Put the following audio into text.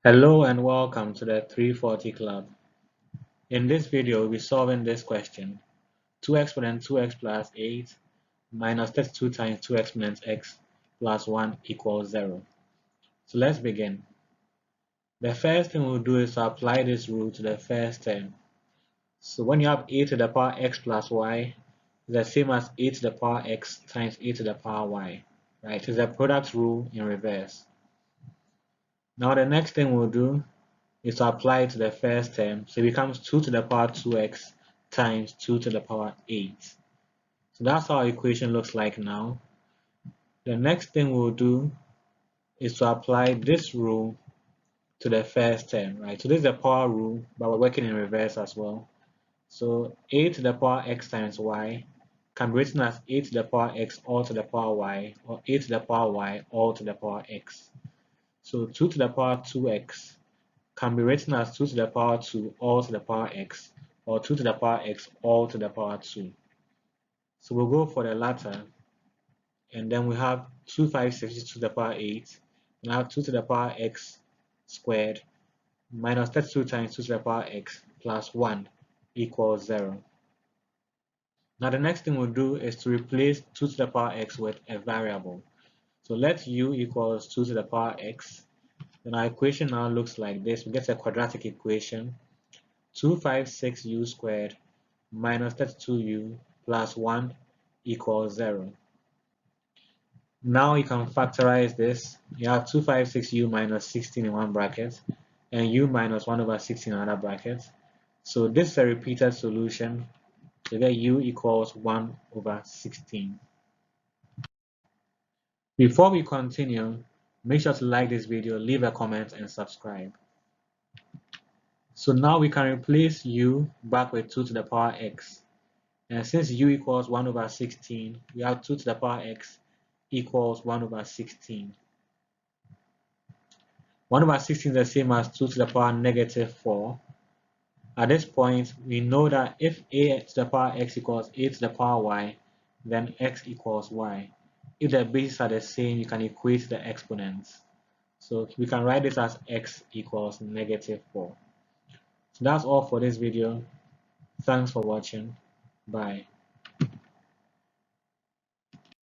Hello and welcome to the 340 Club. In this video, we'll be solving this question. 2 exponent 2x plus 8 minus 32 times 2 exponents x plus 1 equals 0. So let's begin. The first thing we'll do is to apply this rule to the first term. So when you have a to the power x plus y, it's the same as a to the power x times a to the power y. Right? It's the product rule in reverse. Now the next thing we'll do is to apply it to the first term, so it becomes 2 to the power 2x times 2 to the power 8. So that's how our equation looks like now. The next thing we'll do is to apply this rule to the first term, right? So this is the power rule, but we're working in reverse as well. So a to the power x times y can be written as a to the power x all to the power y, or a to the power y all to the power x. So 2 to the power 2x can be written as 2 to the power 2 all to the power x, or 2 to the power x all to the power 2. So we'll go for the latter, and then we have 2 5 6 to the power 8, and I have 2 to the power x squared minus 32 times 2 to the power x plus 1 equals 0. Now the next thing we'll do is to replace 2 to the power x with a variable. So let u equals 2 to the power x. Then our equation now looks like this. We get a quadratic equation. 256u squared minus 32u plus 1 equals 0. Now you can factorize this. You have 256u minus 16 in one bracket and u minus 1 over 16 in another bracket. So this is a repeated solution. So get u equals 1 over 16. Before we continue, make sure to like this video, leave a comment, and subscribe. So now we can replace u back with 2 to the power x. And since u equals 1 over 16, we have 2 to the power x equals 1 over 16. 1 over 16 is the same as 2 to the power negative 4. At this point, we know that if a to the power x equals a to the power y, then x equals y. If the bases are the same, you can equate the exponents. So we can write this as x equals negative 4. So that's all for this video. Thanks for watching. Bye.